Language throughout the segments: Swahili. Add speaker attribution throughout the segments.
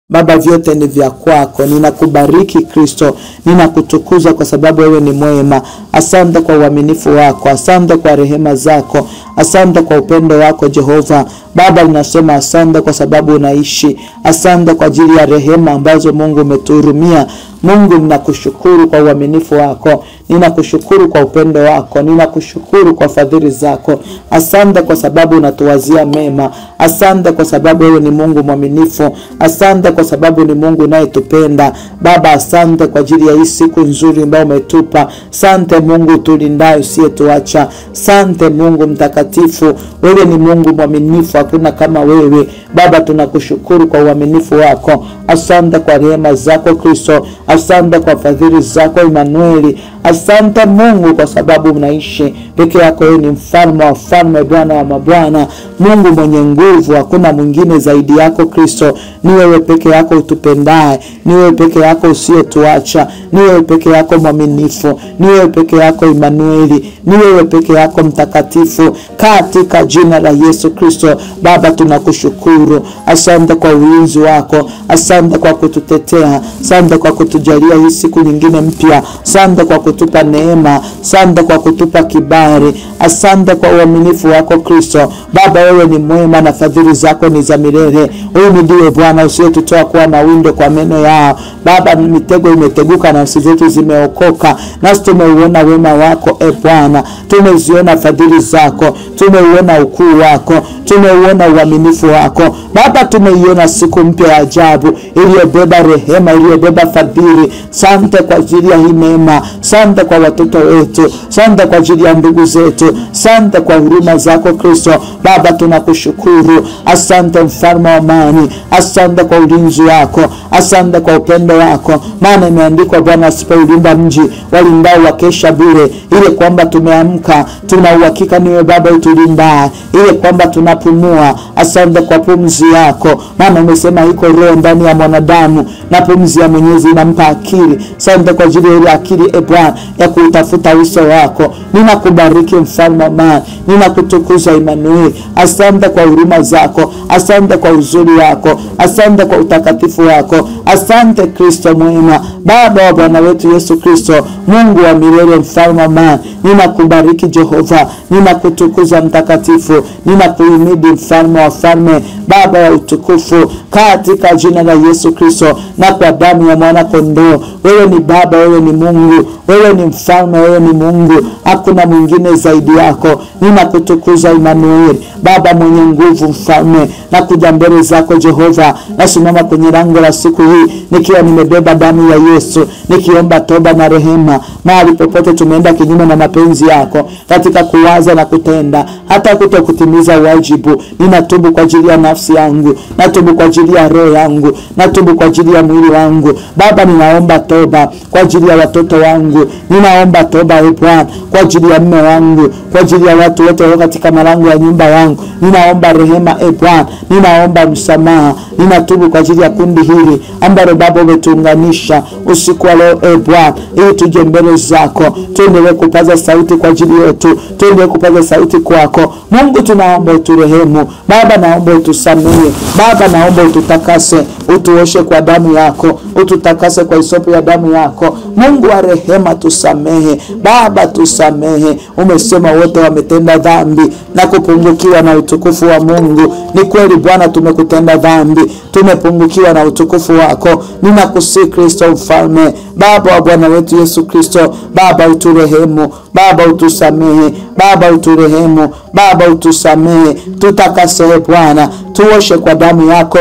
Speaker 1: Baba, vyote ni vya kwako. Ninakubariki Kristo, ninakutukuza kwa sababu wewe ni mwema. Asante kwa uaminifu wako, asante kwa rehema zako, asante kwa upendo wako Jehova. Baba, ninasema asante kwa sababu unaishi. Asante kwa ajili ya rehema ambazo Mungu umetuhurumia. Mungu, ninakushukuru kwa uaminifu wako, ninakushukuru kwa upendo wako, ninakushukuru kwa fadhili zako. Asante kwa sababu unatuwazia mema. Asante kwa sababu wewe ni Mungu mwaminifu. Asante kwa sababu ni Mungu unayetupenda. Baba, asante kwa ajili ya hii siku nzuri ambayo umetupa. Asante Mungu tulindaye usiyetuacha. Asante Mungu mtakatifu, wewe ni Mungu mwaminifu, hakuna kama wewe. Baba, tunakushukuru kwa uaminifu wako. Asante kwa rehema zako Kristo. Asante kwa fadhili zako Emanueli. Asante Mungu kwa sababu unaishi. Peke yako wewe ni mfalme wa falme, Bwana wa mabwana, Mungu mwenye nguvu. Hakuna mwingine zaidi yako Kristo. Ni wewe peke yako utupendaye, ni wewe peke yako usiyetuacha, ni wewe peke yako mwaminifu, ni wewe peke yako Emanueli, ni wewe peke yako mtakatifu, katika jina la Yesu Kristo. Baba, tunakushukuru. Asante kwa ulinzi wako, asante kwa kututetea, asante kwa kutujalia hii siku nyingine mpya, asante kwa kutupa neema, asante kwa kutupa kibali, asante kwa uaminifu wako Kristo. Baba, wewe ni mwema na fadhili zako ni za milele. Wewe ndiye Bwana usiyetutoa kwa mawindo kwa meno yao. Baba, mitego imeteguka na nafsi zetu zimeokoka. Nasi tumeuona wema wako Bwana, tumeziona fadhili zako, tumeuona ukuu wako, tumeuona uaminifu wako. Baba, tumeiona siku mpya ya ajabu iliyobeba rehema, iliyobeba fadhili. Asante kwa ajili ya hii neema, asante kwa watoto wetu, asante kwa ajili ya ndugu zetu, asante kwa huruma zako Kristo. Baba, tunakushukuru. Asante mfalme wa amani, asante kwa ulinzi wako, asante kwa upendo wako. Maana imeandikwa, Bwana asipoulinda mji walindao wakesha bure. Ile kwamba tumeamka tuna uhakika niwe Baba utulinda, ile kwamba tunapumua. Asante kwa pumzi yako, maana umesema iko roho ndani ya mwanadamu na pumzi ya Mwenyezi inampa akili. Asante kwa ajili ya akili Bwana ya kutafuta uso wako. Ninakubariki mfalme wa amani, ninakutukuza Emanueli. Asante kwa huruma zako, asante kwa uzuri wako, asante kwa utakatifu wako. Asante Kristo mwema, Baba wa Bwana wetu Yesu Kristo, Mungu wa milele, mfalme wa amani. Ninakubariki Jehova, ninakutukuza mtakatifu, ninakuhimidi mfalme wa falme, Baba wa utukufu, katika jina la Yesu Kristo na kwa damu ya mwana kondoo. Wewe ni Baba, wewe ni Mungu, wewe ni mfalme, wewe ni Mungu. Hakuna mwingine zaidi yako. Ninakutukuza Emanueli, Baba mwenye nguvu, mfalme. Na kuja mbele zako Jehova, nasimama kwenye lango la siku hii nikiwa nimebeba damu ya Yesu, nikiomba toba na rehema mahali popote tumeenda kinyume na mapenzi yako, katika kuwaza na kutenda, hata kutokutimiza wajibu. Ninatubu kwa ajili ya nafsi yangu, natubu kwa ajili ya roho yangu, natubu kwa ajili ya mwili wangu. Baba, ninaomba toba kwa ajili ya watoto wangu, ninaomba toba Bwana kwa ajili ya mume wangu, kwa ajili ya watu wote walio katika malango ya nyumba yangu. Ninaomba rehema Bwana, ninaomba msamaha. Ninatubu kwa ajili ya kundi hili ambalo Baba umetuunganisha usiku wa leo Bwana, ili tuje mbele zako, tuendelee kupaza sauti kwa ajili yetu, tuendelee kupaza sauti kwako. Mungu, tunaomba uturehemu Baba, naomba utusamehe Baba, naomba ututakase, utuoshe kwa damu yako, ututakase kwa hisopo ya damu yako. Mungu wa rehema, tusamehe Baba, tusamehe. Umesema wote wametenda dhambi na kupungukiwa na utukufu wa Mungu. Ni kweli Bwana, tumekutenda dhambi, tumepungukiwa na utukufu wako. Ninakusihi Kristo mfalme, Baba wa Bwana wetu Yesu Kristo, Baba uturehemu, Baba utusamehe, Baba uturehemu, Baba utusamehe. Tutakase Bwana, tuoshe kwa damu yako,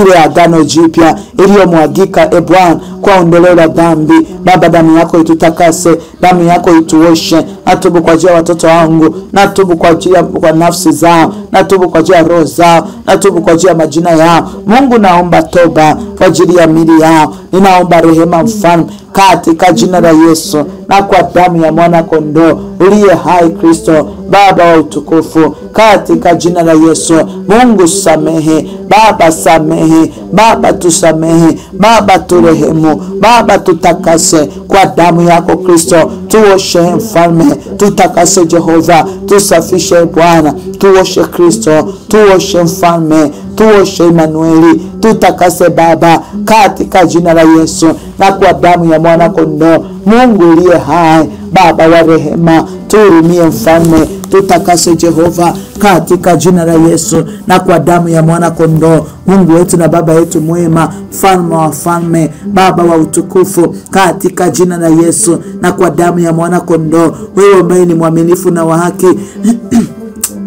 Speaker 1: ile agano jipya iliyomwagika Bwana kwa ondoleo la dhambi. Baba, damu yako itutakase, damu yako ituoshe. Natubu kwa ajili ya watoto wangu, natubu kwa ajili ya nafsi zao, natubu kwa ajili ya roho zao, natubu kwa ajili ya majina yao. Mungu, naomba toba kwa ajili ya miili yao. Ninaomba rehema mfalme, katika jina la Yesu na kwa damu ya mwana kondoo uliye hai Kristo, Baba wa utukufu, katika jina la Yesu. Mungu samehe Baba samehe, Baba tusamehe, Baba turehemu, Baba tutakase kwa damu yako Kristo. Tuoshe Mfalme, tutakase Jehova, tusafishe Bwana, tuoshe Kristo, tuoshe Mfalme, tuoshe Emanueli, tutakase Baba katika jina la Yesu na kwa damu ya mwana kondoo. Mungu uliye hai, Baba wa rehema, tuhurumie Mfalme, tutakase Jehova katika jina la Yesu na kwa damu ya mwana kondoo. Mungu wetu na Baba yetu mwema, Mfalme wa falme, Baba wa utukufu, katika jina la Yesu na kwa damu ya mwana kondoo, wewe ambaye ni mwaminifu na wa haki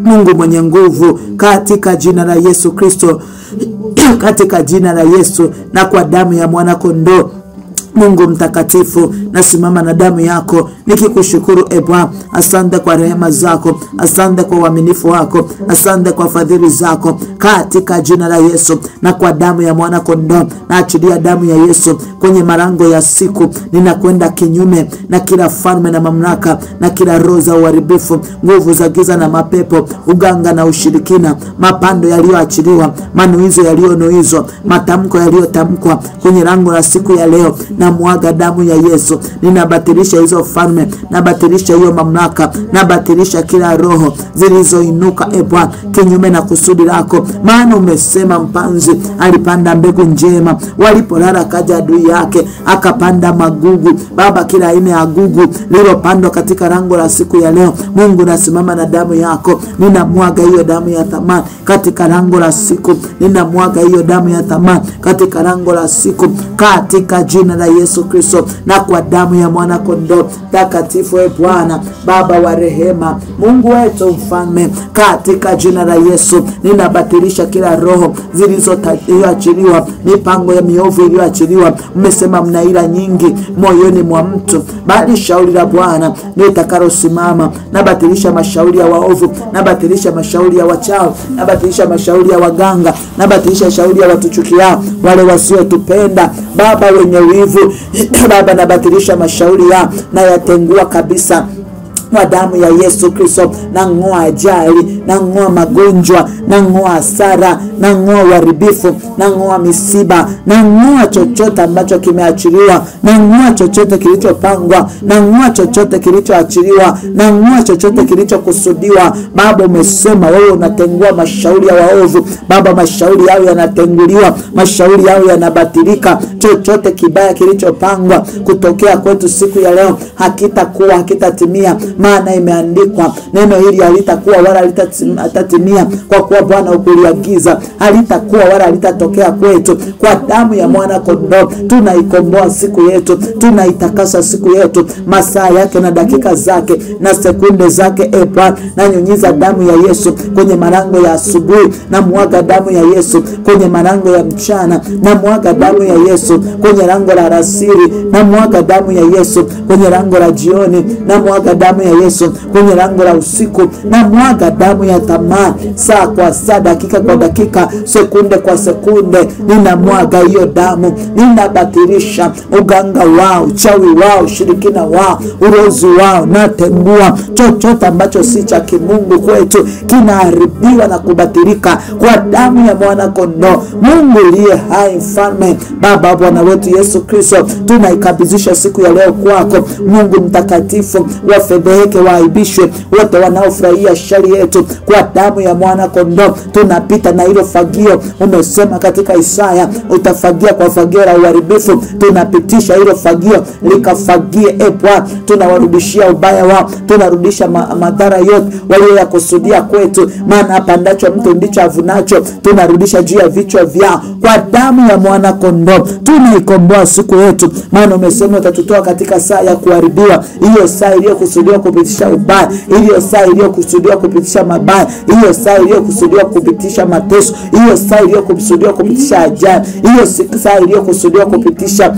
Speaker 1: Mungu mwenye nguvu, katika jina la Yesu Kristo katika jina la Yesu na kwa damu ya mwana kondoo. Mungu mtakatifu, nasimama na damu yako nikikushukuru Bwana. Asante kwa rehema zako, asante kwa uaminifu wako, asante kwa fadhili zako, katika jina la Yesu na kwa damu ya mwana kondoo. Naachilia damu ya Yesu kwenye malango ya siku. Ninakwenda kinyume na kila falme na mamlaka na kila roho za uharibifu, nguvu za giza na mapepo, uganga na ushirikina, mapando yaliyoachiliwa, manuizo yaliyonuizwa, matamko yaliyotamkwa kwenye lango la siku ya leo. Na mwaga damu ya Yesu. Ninabatilisha hizo falme, nabatilisha hiyo mamlaka, nabatilisha kila roho zilizoinuka Bwana kinyume na kusudi lako. Maana umesema mpanzi alipanda mbegu njema, walipolala kaja adui yake akapanda magugu. Baba, kila aina ya gugu lililopandwa katika lango la siku ya leo, Mungu nasimama na damu yako. Ninamwaga hiyo damu ya thamani katika lango la siku. Ninamwaga hiyo damu ya thamani katika lango la siku, katika jina la Yesu Kristo na kwa damu ya mwana kondoo. Takatifu Bwana, Baba wa rehema, Mungu wetu Mfalme, katika jina la Yesu ninabatilisha kila roho zilizoachiliwa, mipango ya miovu iliyoachiliwa. Umesema mna ila nyingi moyoni mwa mtu, bali shauri la Bwana litakalosimama. Nabatilisha mashauri ya waovu, nabatilisha mashauri ya wachawi, nabatilisha mashauri ya waganga, nabatilisha shauri ya watuchukiao, wale wasiotupenda Baba, wenye wivu Baba, nabatilisha mashauri ya na yatengua kabisa kwa damu ya Yesu Kristo. Na ngoa ajali, na ngoa magonjwa, na ngoa hasara, na ngoa uharibifu, na ngoa misiba, na ngoa chochote ambacho kimeachiliwa, na ngoa chochote kilichopangwa, na ngoa chochote kilichoachiliwa, na ngoa chochote kilichokusudiwa. Baba, umesema wewe unatengua mashauri ya waovu. Baba, mashauri yao yanatenguliwa, mashauri yao yanabatilika. Chochote kibaya kilichopangwa kutokea kwetu siku ya leo hakitakuwa, hakitatimia. Maana imeandikwa, neno hili halitakuwa wala halitatimia, kwa kuwa Bwana ukuliagiza. Halitakuwa wala halitatokea kwetu. Kwa damu ya mwana kondoo tunaikomboa siku yetu, tunaitakasa siku yetu, masaa yake na dakika zake na sekunde zake. Bwana, na nyunyiza damu ya Yesu kwenye malango ya asubuhi, na mwaga damu ya Yesu kwenye malango ya mchana, na mwaga damu ya Yesu kwenye lango la alasiri, na mwaga damu ya Yesu kwenye lango la jioni, na mwaga damu ya Yesu kwenye lango la usiku, na mwaga damu ya thamani saa kwa saa, dakika kwa dakika, sekunde kwa sekunde. Ninamwaga hiyo damu, ninabatilisha uganga wao, uchawi wao, ushirikina wao, urozi wao. Natengua chochote ambacho si cha kimungu kwetu, kinaharibiwa na kubatilika kwa damu ya mwana kondoo. Mungu aliye hai, Mfalme, Baba, Bwana wetu Yesu Kristo, tunaikabidhisha siku ya leo kwako. Mungu mtakatifu, wafedheheke, waaibishwe wote wanaofurahia shari yetu kwa damu ya mwana kondoo. Tunapita na hilo fagio. Umesema katika Isaya utafagia kwa fagio la uharibifu. Tunapitisha hilo fagio likafagie. Bwana, tunawarudishia ubaya wao, tunarudisha madhara yote walioyakusudia kwetu. Maana apandacho mtu ndicho avunacho. Tunarudisha juu ya vichwa vyao kwa damu ya mwana kondoo. Tunaikomboa siku yetu, maana umesema utatutoa katika saa ya kuharibiwa, hiyo saa iliyokusudiwa kupitisha ubaya, hiyo saa iliyokusudiwa kupitisha mabaya, hiyo saa iliyokusudiwa kupitisha mateso, hiyo saa iliyokusudiwa kupitisha ajali, hiyo saa iliyokusudiwa kupitisha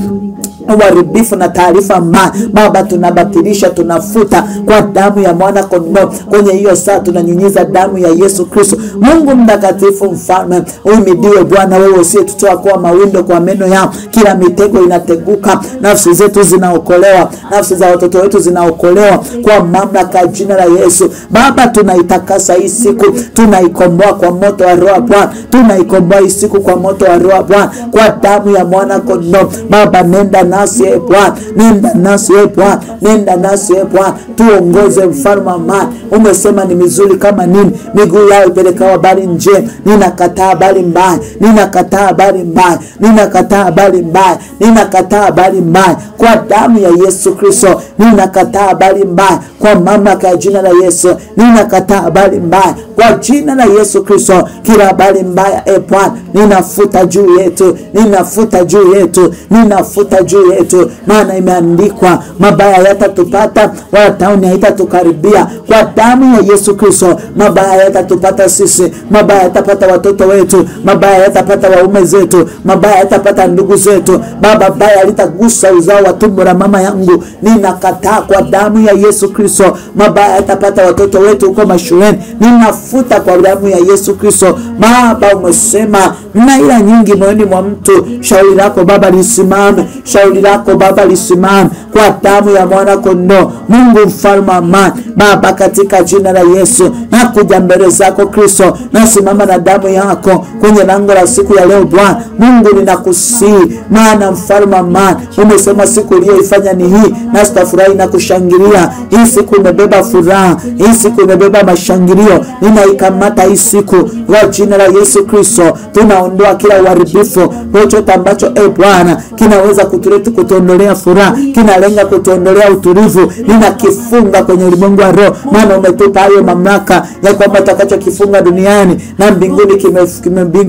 Speaker 1: uharibifu na taarifa mbaya. Baba, tunabatilisha, tunafuta kwa damu ya mwana kondoo. Kwenye hiyo saa tunanyunyiza damu ya Yesu Kristo. Mungu mtakatifu, mfalme, uhimidiwe Bwana, wewe usiyetutoa kwa mawindo kwa meno yao. Kila mitego inateguka, nafsi zetu zinaokolewa, nafsi za watoto wetu zinaokolewa kwa mamlaka ya jina la Yesu. Baba, tunaitakasa hii siku, tunaikomboa kwa moto wa Roho Bwana, tunaikomboa hii siku kwa moto wa Roho Bwana, kwa damu ya mwana kondoo. Baba, nenda nasi Bwana, nenda nasi Bwana, nenda nasi Bwana, tuongoze mfalme amani. Umesema ni mizuri kama nini miguu yao ipelekao habari njema. Ninakataa habari mbaya, ninakataa habari mbaya, ninakataa habari mbaya, ninakataa habari mbaya kwa damu ya Yesu Kristo. Ninakataa habari mbaya kwa mamlaka ya jina la Yesu. Ninakataa habari mbaya kwa jina la Yesu Kristo. Kila habari mbaya Bwana, ninafuta juu yetu, ninafuta juu yetu, ninafuta juu yetu, maana imeandikwa mabaya yatatupata wala tauni haitatukaribia. Kwa damu ya Yesu Kristo, mabaya yatatupata sisi, mabaya yatapata watoto wetu, mabaya yatapata waume zetu, mabaya yatapata ndugu zetu. Baba, baya litagusa uzao wa tumbo la mama yangu. Ninakataa kwa damu ya Yesu Kristo. Mabaya yatapata watoto wetu huko mashuleni. Ninafuta kwa damu ya Yesu Kristo. Baba, umesema na ila nyingi moyoni mwa mtu, shauri lako Baba lisimame, shauri lako Baba lisimame kwa damu ya mwana kondoo. Mungu mfalme amani, Baba, katika jina la Yesu nakuja mbele zako Kristo, nasimama na damu yako kwenye lango la siku ya leo Bwana. Mungu, ninakusihi, maana mfalme amani, umesema siku uliyoifanya ni hii, na tutafurahi na kushangilia. Hii siku imebeba furaha, hii siku imebeba mashangilio. Ninaikamata hii siku kwa jina la Yesu Kristo. Tunaondoa kila uharibifu, chochote ambacho Bwana kinaweza kutuondolea furaha, kinalenga kutuondolea utulivu, ninakifunga kwenye ulimwengu wa roho. Maana umetupa hayo mamlaka ya kwamba utakachokifunga duniani na mbinguni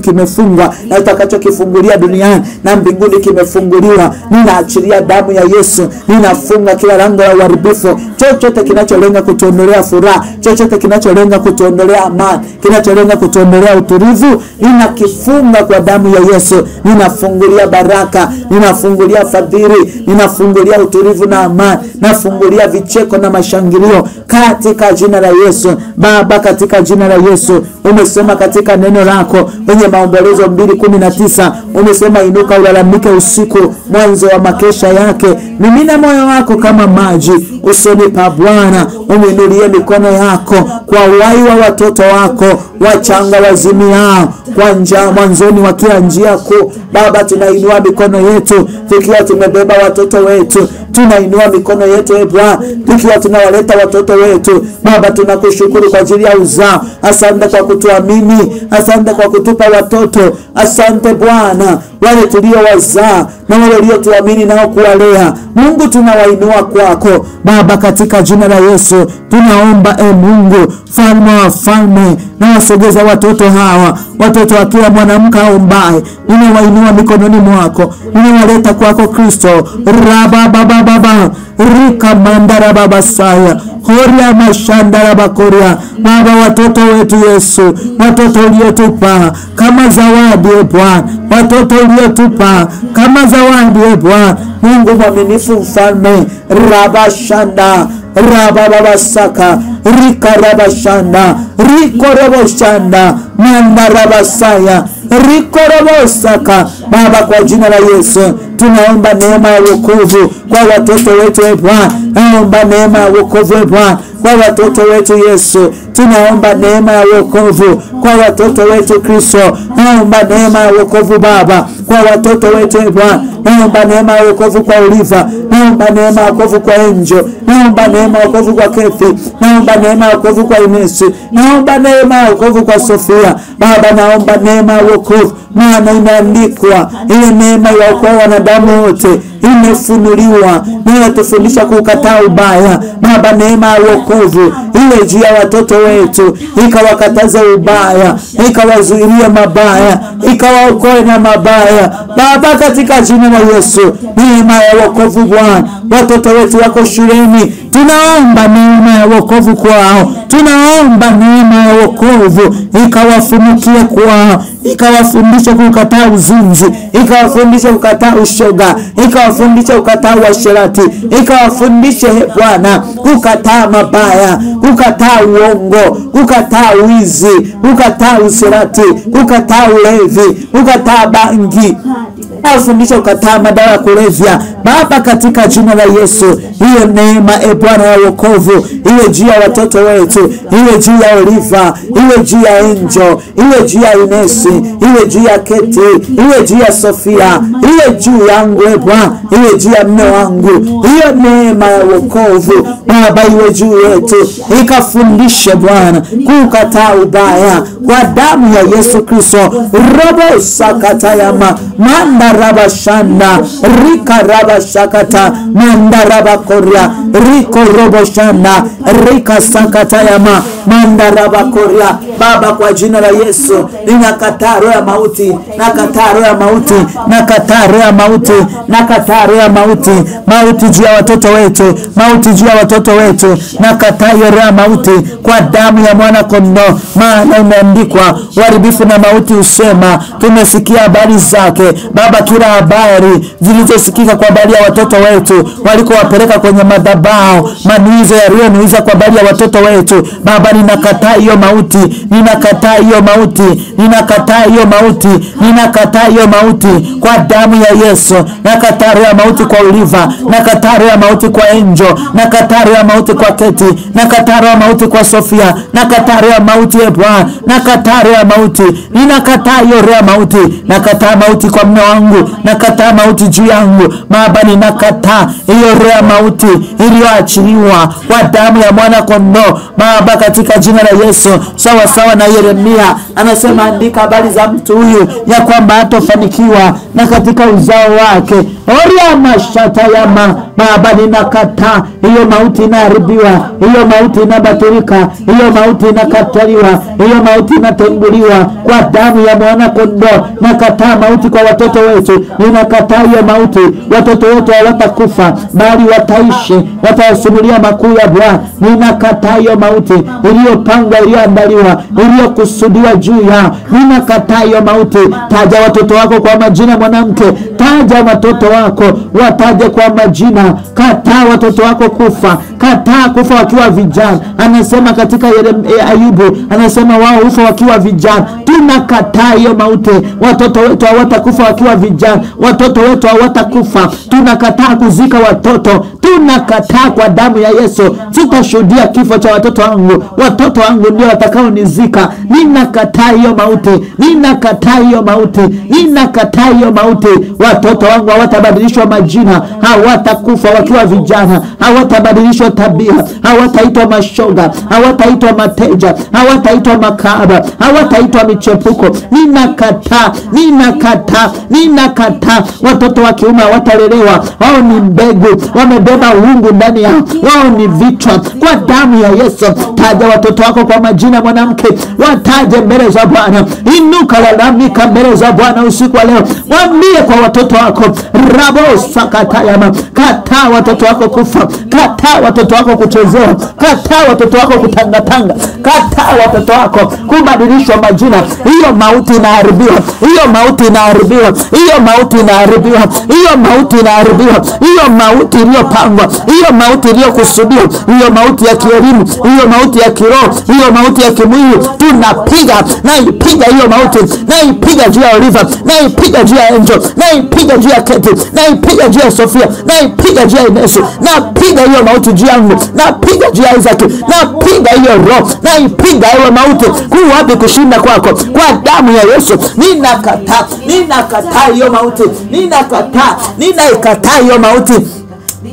Speaker 1: kimefungwa, na utakachokifungulia duniani na mbinguni kimefunguliwa. Ninaachilia damu ya Yesu, ninafunga kila lango la uharibifu, chochote kinacholenga kutuondolea furaha, chochote kinacholenga kutuondolea amani, kinacholenga kutuondolea utulivu, ninakifunga kwa damu ya Yesu. Ninafungulia baraka, ninafungulia fadhili, ninafungulia utulivu na amani, nafungulia vicheko na mashangilio katika jina la Yesu. Baba, katika jina la Yesu, umesema katika neno lako kwenye Maombolezo 2:19, umesema inuka ulalamike usiku, mwanzo wa makesha yake, mimina moyo wako kama maji usoni pa Bwana. Uminulie mikono yako kwa uhai wa watoto wako wachanga wazimiao kwa njaa mwanzoni wa kila njia kuu. Baba, tunainua mikono yetu tukiwa tumebeba watoto wetu, tunainua mikono yetu Bwana tukiwa tunawaleta watoto wetu. Baba, tunakushukuru kwa ajili ya uzao. Asante kwa kutuamini, asante kwa kutupa watoto. Asante Bwana, wale tulio wazaa na wale waliotuamini nao kuwalea. Mungu, tunawainua kwako Baba, katika jina la Yesu. Tunaomba Mungu, Falme wa falme, na wasogeza watoto hawa, watoto wa kila mwanamke aombaye, ninawainua mikononi mwako, ninawaleta kwako Kristo. Raba baba baba, rika mandara baba saya, horia mashandara bakoria. Baba, watoto wetu Yesu, watoto uliotupa kama zawadi Bwana, watoto uliotupa kama zawadi Bwana. Mungu mwaminifu, mfalme, raba shanda, raba baba saka, rika raba shanda, riko raba shanda, manda raba saya, riko raba saka. Baba, kwa jina la Yesu tunaomba neema ya wokovu kwa watoto wetu Bwana. Naomba neema ya wokovu Bwana kwa watoto wetu Yesu. Tunaomba neema ya wokovu kwa watoto wetu Kristo. Naomba neema ya wokovu Baba kwa watoto wetu Bwana. Naomba neema ya wokovu kwa Oliva. Naomba neema ya wokovu kwa Angel. Naomba neema ya wokovu kwa Kefi. Naomba neema ya wokovu kwa Inesi. Naomba neema ya wokovu kwa Sofia. Baba, naomba neema ya wokovu, maana imeandikwa ile neema ya wokovu wanadamu wote imefunuliwa, na tufundisha kukataa ubaya. Baba, neema ya wokovu ile juu ya watoto wetu, ikawakataza ubaya, ikawazuilia mabaya, ikawaokoe na mabaya. Baba, katika jina la Yesu, neema ya wokovu Bwana Bwana. Watoto wetu wako shuleni, tunaomba neema ya wokovu kwao. Tunaomba neema ya wokovu ikawafunikie kwao, ikawafundisha kukataa uzinzi, ikawafundisha kukataa ushoga, ikawafundisha kukataa uasherati, ikawafundisha Bwana kukataa mabaya, kukataa uongo, kukataa wizi, kukataa usherati, kukataa ulevi, kukataa bangi, afundisha kukataa madawa ya kulevya. Baba, katika jina la Yesu, hiyo neema Bwana ya wokovu iwe juu ya watoto wetu, iwe juu ya Oliva, iwe juu ya Angel, iwe juu ya Inesi, iwe juu ya Keti, iwe juu ya Sofia, iwe juu yangu Bwana, iwe juu ya mume wangu. Hiyo neema ya wokovu Baba iwe juu yetu, ikafundishe Bwana kukataa ubaya kwa damu ya Yesu Kristo. Robo sakatayama manda raba shanda rika raba shakata manda raba koria riko robo shanda rika sakatayama manda raba koria. Baba, kwa jina la Yesu ninakataa roho ya mauti, nakataa roho ya mauti, nakataa roho ya mauti, nakataa roho ya mauti, mauti juu ya watoto wetu, mauti juu ya watoto wetu, nakataa roho ya mauti kwa damu ya mwana kondoo. Maana imeandikwa, uharibifu na mauti usema. Tumesikia habari zake Baba, kila habari zilizosikika kwa habari ya watoto wetu walikowapeleka kwenye madhabahu, manizo yaliyonuiza kwa habari ya watoto wetu Baba, ninakataa hiyo mauti, ninakataa hiyo mauti, ninakataa hiyo mauti, ninakataa hiyo mauti kwa damu ya Yesu. Nakataa roho ya mauti kwa Oliva, nakataa roho ya mauti kwa Angel, nakataa roho ya mauti kwa Keti, nakataa roho ya mauti kwa Sofia, nakataa roho ya mauti Bwana, nakataa roho ya mauti, ninakataa hiyo roho ya mauti, nakataa mauti kwa mume wangu, nakataa mauti juu yangu Baba, ninakataa hiyo roho ya mauti iliyoachiliwa kwa damu ya mwana kondoo Baba, katika jina la Yesu. Sawa sawa na Yeremia anasema, andika habari za mtu huyu ya kwamba hatofanikiwa na katika uzao wake. Oria mashata yama Baba, ninakataa hiyo mauti, inaharibiwa hiyo mauti, inabatilika hiyo mauti, inakataliwa hiyo mauti, inatenguliwa kwa damu ya mwana kondoo. Nakataa mauti kwa watoto wetu, ninakataa hiyo mauti. Watoto wetu hawatakufa bali wataishi, watayasimulia makuu ya Bwana. Ninakataa hiyo mauti iliyopangwa, iliyoandaliwa, iliyokusudiwa juu yao. Ninakataa hiyo mauti. Taja watoto wako kwa majina, mwanamke, taja watoto wako, wataje kwa majina. Kataa watoto wako kufa, kataa kufa wakiwa vijana. Anasema katika Ayubu, anasema wao ufa wakiwa vijana. Tunakataa hiyo mauti. Watoto wetu hawatakufa wakiwa vijana, watoto wetu hawatakufa. Tunakataa kuzika watoto, tunakataa kwa damu ya Yesu. Sitashuhudia kifo cha watoto wangu, watoto wangu ndio watakao nizika. Ninakataa hiyo mauti, ninakataa hiyo mauti, ninakataa hiyo mauti. Watoto wangu hawatabadilishwa majina, hawatakufa wakiwa vijana, hawatabadilishwa tabia, hawataitwa mashoga, hawataitwa mateja, hawataitwa makaba, hawataitwa michepuko. Ninakataa, ninakataa, ninakataa. Watoto wa kiume hawatalelewa, wao ni mbegu, wamebeba uungu ndani yao, wao ni vichwa kwa damu ya Yesu. Taja watoto wako kwa majina, mwanamke, wataje mbele za Bwana. Inuka, lalamika mbele za Bwana usiku wa leo. Mwambie kwa watoto wako, rabo sakatayama, kataa watoto wako kufa, kataa watoto wako kuchezewa, kataa watoto wako kutangatanga, kataa watoto wako kubadilishwa majina. Hiyo mauti inaharibiwa, hiyo mauti inaharibiwa, hiyo mauti inaharibiwa, hiyo mauti inaharibiwa, hiyo mauti iliyopangwa, hiyo mauti iliyokusudiwa, hiyo mauti ya kielimu, hiyo mauti ya kiroho, hiyo mauti ya kimwili. Tunapiga, naipiga hiyo mauti, naipiga juu ya Oliva, naipiga juu ya Angel, naipiga juu ya Keti, naipiga juu ya Sofia, naipiga juu ya Inesi, napiga hiyo mauti juu yangu, napiga juu ya Isaac, napiga hiyo roho, naipiga hiyo mauti. Kuwapi kushinda kwako kwa damu ya Yesu. Ninakataa, ninakataa hiyo mauti, ninakataa, ninaikataa hiyo mauti.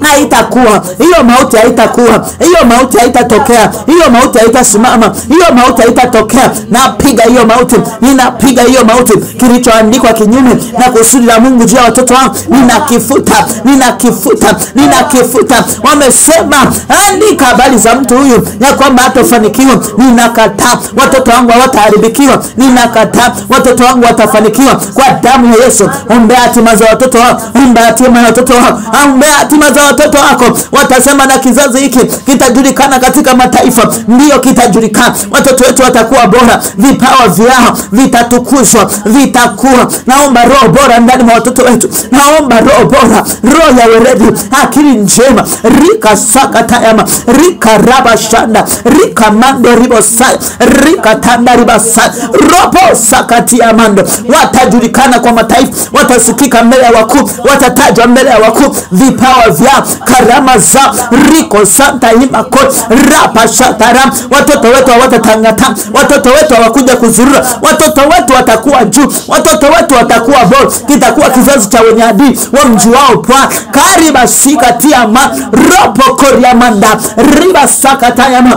Speaker 1: Haitakuwa hiyo mauti, haitakuwa hiyo mauti, haitatokea hiyo mauti, haitasimama hiyo mauti, haitatokea. Napiga hiyo mauti, ninapiga hiyo mauti. Kilichoandikwa kinyume na kusudi la Mungu juu ya watoto wangu, ninakifuta, ninakifuta, ninakifuta. Wamesema andika habari za mtu huyu ya kwamba hatafanikiwa. Ninakataa, watoto wangu hawataharibikiwa. Ninakataa, watoto wangu watafanikiwa kwa damu ya Yesu. Ombea hatima za watoto wao, ombea hatima ya watoto wao, ombea hatima za za watoto wako. Watasema na kizazi hiki kitajulikana katika mataifa. Ndio kitajulikana. Watoto wetu watakuwa bora, vipawa vyao vitatukuzwa, vitakuwa. Naomba roho bora ndani mwa watoto wetu. Naomba roho bora, roho ya weredi, akili njema. Rika saka tayama, rika raba shanda, rika mando ribosa, rika tanda ribasa, robo sakati ya mando. Watajulikana kwa mataifa, watasikika mbele ya wakuu, watatajwa mbele ya wakuu. Vipawa vyao, karama zao, riko santa himako, rapa shataram. Watoto wetu hawatatangatanga, watoto wetu hawakuja kuzurura, watoto wetu watakuwa juu, watoto wetu watakuwa bora. Kitakuwa kizazi cha wenye adili wa mji wao Bwana. Kariba sikatia ma ropo koriamanda riba sakatayama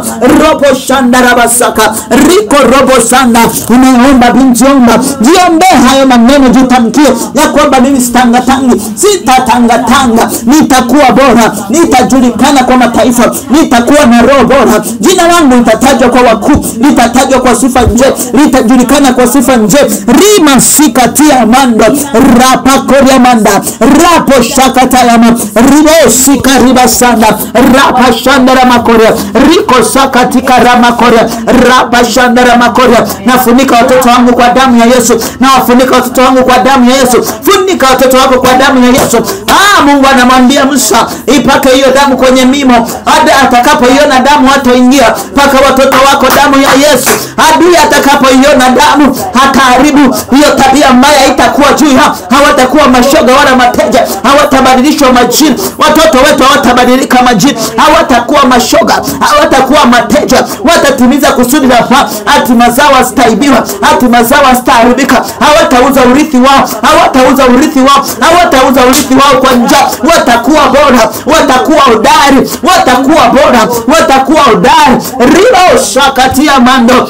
Speaker 1: ropo shanda rabasaka riko robo sanda. Unaomba binti, omba, jiombe hayo maneno, jitamkie ya kwamba mimi sitangatangi, sitatangatanga, nitakuwa bora, nitajulikana kwa mataifa, nitakuwa na roho bora, jina langu litatajwa kwa wakuu, litatajwa kwa sifa nje, litajulikana kwa sifa nje. Rima sikatia mando rapa koriamanda rapo shakatayama ribo sika riba sanda rapa shanda ramakoria riko sakatika ramakoria rapa shanda ramakoria. Nafunika watoto wangu kwa damu ya Yesu, nawafunika watoto wangu kwa damu ya Yesu. Funika watoto wako kwa damu ya Yesu. Mungu anamwambia Musa, ipake hiyo damu kwenye mimo, hadi atakapoiona damu hataingia. Paka watoto wako damu ya Yesu. Adui atakapoiona damu hataharibu. Hiyo tabia mbaya haitakuwa juu yao. Hawatakuwa mashoga wala mateja, hawatabadilishwa majini. Watoto wetu hawatabadilika majini, hawatakuwa mashoga, hawatakuwa mateja. Watatimiza kusudi la Bwana. Hatima zao hazitaibiwa, hatima zao hazitaharibika. Hawatauza urithi wao, hawatauza urithi wao, hawatauza urithi wao kwa njaa. Watakuwa bora, watakuwa hodari, watakuwa bora, watakuwa hodari. Ribo shakatia mando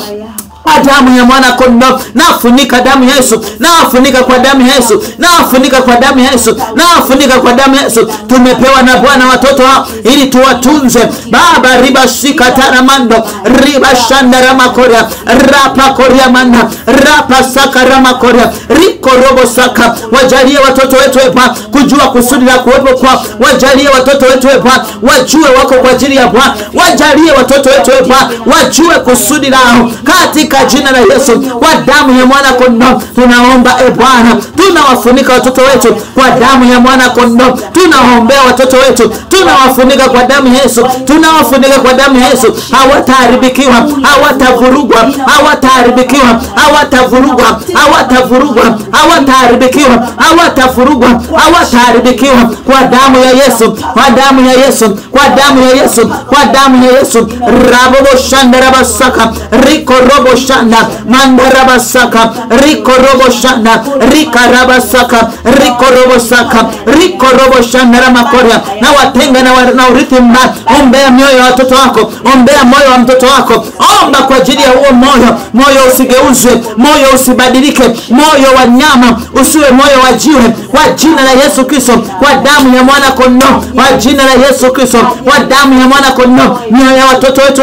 Speaker 1: damu ya mwana kondoo. Nafunika damu ya Yesu, nafunika kwa damu ya Yesu, nafunika kwa damu ya Yesu, nafunika kwa damu ya Yesu. Tumepewa na Bwana watoto hao ili tuwatunze. Baba riba shikatara mando riba shandara makoria rapa koria manda rapa sakara makoria riko robo saka. Wajalie watoto wetu Bwana kujua kusudi la kuwepo kwa. Wajalie watoto wetu Bwana wajue wako kwa ajili ya Bwana. Wajalie watoto wetu Bwana wajue kusudi lao katika jina la Yesu. Kwa damu ya mwana kondoo tunaomba Bwana, tunawafunika watoto wetu kwa damu ya mwana kondoo. Tunaombea watoto wetu, tunawafunika kwa damu ya Yesu, tunawafunika kwa damu ya Yesu. Hawataharibikiwa, hawatavurugwa, hawataharibikiwa, hawatavurugwa, hawatavurugwa, hawataharibikiwa, hawatavurugwa, hawataharibikiwa kwa damu ya Yesu, kwa damu ya Yesu, kwa damu ya Yesu, kwa damu ya Yesu. Rabobo shandara basaka riko robo shanda mandaraba saka riko robo shanda rika raba saka riko robo saka riko robo shanda ramakoria. Na watenga na urithi mbaya. Ombea mioyo ya watoto wako, ombea moyo wa mtoto wako. Omba kwa ajili ya huo moyo. Moyo usigeuzwe, moyo usibadilike, moyo wa nyama usiwe moyo wa jiwe. Kwa jina la Yesu Kristo, kwa damu ya mwana kondoo, kwa jina la Yesu Kristo, kwa damu ya mwana kondoo. Mioyo ya watoto wetu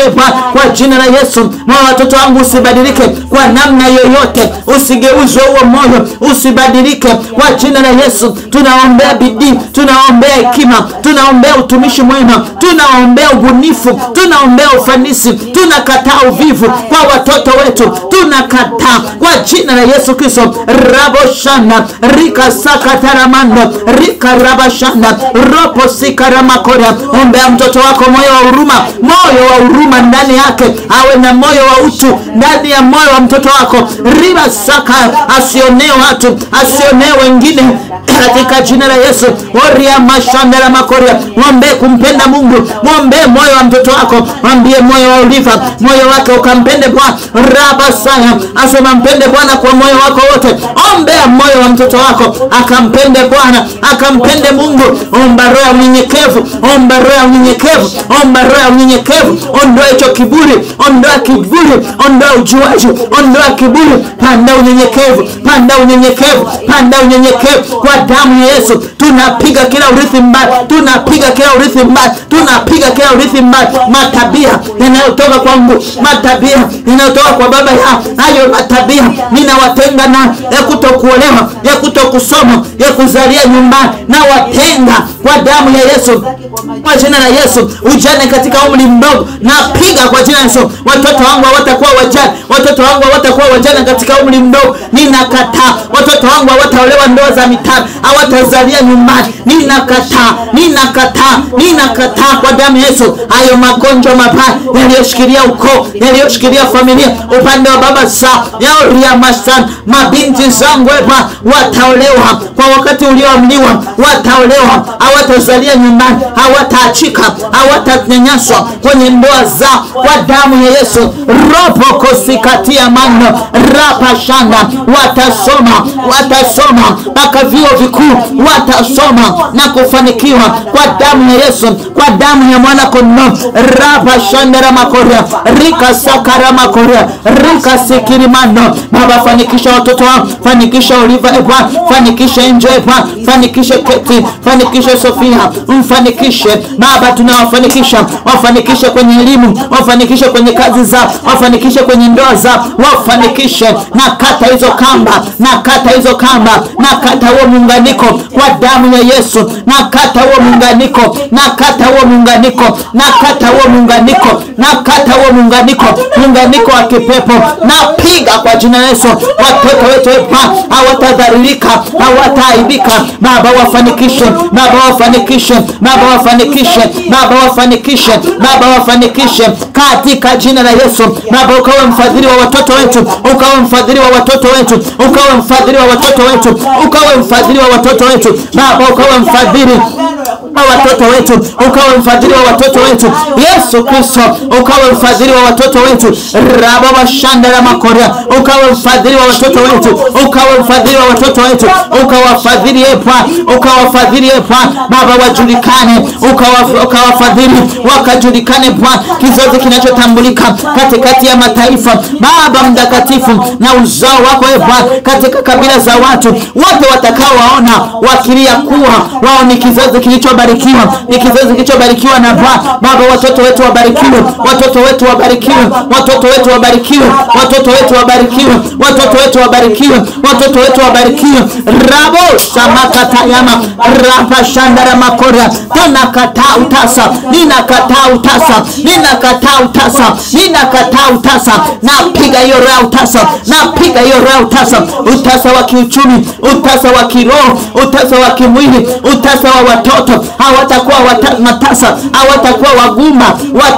Speaker 1: kwa jina la Yesu. Moyo wa watoto wangu usibadilike kwa namna yoyote, usigeuzwe huo moyo, usibadilike kwa jina la Yesu. Tunaombea bidii, tunaombea hekima, tunaombea utumishi mwema, tunaombea ubunifu, tunaombea ufanisi. Tunakataa uvivu kwa watoto wetu, tunakataa kwa jina la Yesu Kristo. Raboshana rika sakataramando rika rabashana ropo sikaramakoria. Ombea mtoto wako moyo wa huruma, moyo wa huruma ndani yake. Awe na moyo wa utu ndani ya moyo wa mtoto wako. Riba saka, asionee watu, asionee wengine katika jina la Yesu. Oria mashanda la makoria. Mwombe kumpenda Mungu, mwombe moyo wa mtoto wako, mwambie moyo wa Oliva, moyo wake ukampende Bwana. Raba saya, asema mpende Bwana kwa moyo wako wote. Ombea moyo wa mtoto wako akampende Bwana, akampende Mungu. Omba roho ya unyenyekevu, omba roho ya unyenyekevu, omba roho ya unyenyekevu. Ondoa hicho kiburi, ondoa kiburi, ondoa ujuaji, ondoa kiburi. Panda unyenyekevu, panda unyenyekevu, panda unyenyekevu. Kwa damu ya Yesu tunapiga kila urithi mbaya, tunapiga kila urithi mbaya, tunapiga kila urithi mbaya. Matabia yanayotoka kwa Mungu, matabia inayotoka kwa baba yao, hayo matabia ninawatenga na ya kutokuolewa, ya kutokusoma, ya kuzalia nyumbani, na watenga kwa damu ya Yesu, kwa jina la Yesu. Ujane katika umri mdogo napiga kwa jina la Yesu. Watoto wangu hawatakuwa wajane, watoto wangu hawatakuwa wajane katika umri mdogo, ninakataa. Watoto wangu hawataolewa ndoa za mitano, hawatazalia nyumbani, ninakataa, ninakataa, ninakataa kwa damu ya Yesu. Hayo magonjwa mabaya yaliyoshikilia ukoo, yaliyoshikilia familia upande wa baba zao, yao ria masan, mabinti zangu Bwana wataolewa kwa wakati ulioamliwa, wataolewa, hawatazalia nyumbani, hawataachika, hawatanyanyaswa kwenye ndoa zao kwa damu ya Yesu. Ropo kosikatia mano rapa shanda, watasoma, watasoma mpaka vyuo vikuu, watasoma na kufanikiwa kwa damu ya Yesu, kwa damu ya mwana kondoo. Rapa shanda ra makoria, rika sakara makoria, rika sikirimano. Baba, fanikisha watoto wao, fanikisha Oliva Bwana, fanikisha Enjoy Bwana, fanikisha Keti, fanikisha Sofia, mfanikishe Baba, tunawafanikisha, wafanikishe kwenye elimu, wafanikishe kwenye kazi zao, wafanikishe kwenye ndoa zao, wafanikishe. Na kata hizo kamba, na kata hizo kamba, na kata huo muunganiko kwa damu ya Yesu, na kata huo muunganiko, na kata huo muunganiko, na kata huo muunganiko, na kata huo muunganiko, muunganiko wa kipepo, na piga kwa jina la Yesu. Watoto wetu hawatadhalilika, hawataaibika. Baba, wafanikishe, Baba, wafanikishe, Baba, wafanikishe, Baba, wafanikishe, Baba, wafanikishe katika jina la Yesu. Baba, ukawe mfadhili wa watoto wetu, ukawe mfadhili wa watoto wetu, ukawe mfadhili wa watoto wetu, ukawe mfadhili wa watoto wetu. Baba, ukawe mfadhili wa watoto wetu, ukawe mfadhili wa watoto wetu. Yesu Kristo, ukawe mfadhili wa watoto wetu. Raba shanda la makoria, ukawe mfadhili wa watoto wetu, ukawe mfadhili wa watoto wetu, ukawafadhili Bwana, ukawafadhili Bwana. Baba, wajulikane, ukawafadhili, wakajulikane Bwana, kizazi kinachotambulika katikati ya mataifa. Baba mtakatifu, na uzao wako Bwana katika kabila za watu wote watakaowaona wakilia kuwa wao ni kizazi kilichobarikiwa, ni kizazi kilichobarikiwa na Bwana. Baba, watoto wetu wabarikiwe, watoto wetu wabarikiwe, watoto wetu wabarikiwe, watoto wetu wabarikiwe, watoto wetu wabarikiwe, watoto wetu wabarikiwe. Rabo samakata yama rapa shandara makoria. Tunakataa utasa, ninakataa utasa, ninakataa utasa, ninakataa utasa. Napiga hiyo roho utasa, napiga hiyo roho utasa, utasa wa kiuchumi, utasa wa kiroho, utasa wa kimwili, utasa wa watoto. Hawatakuwa matasa, hawatakuwa wagumba,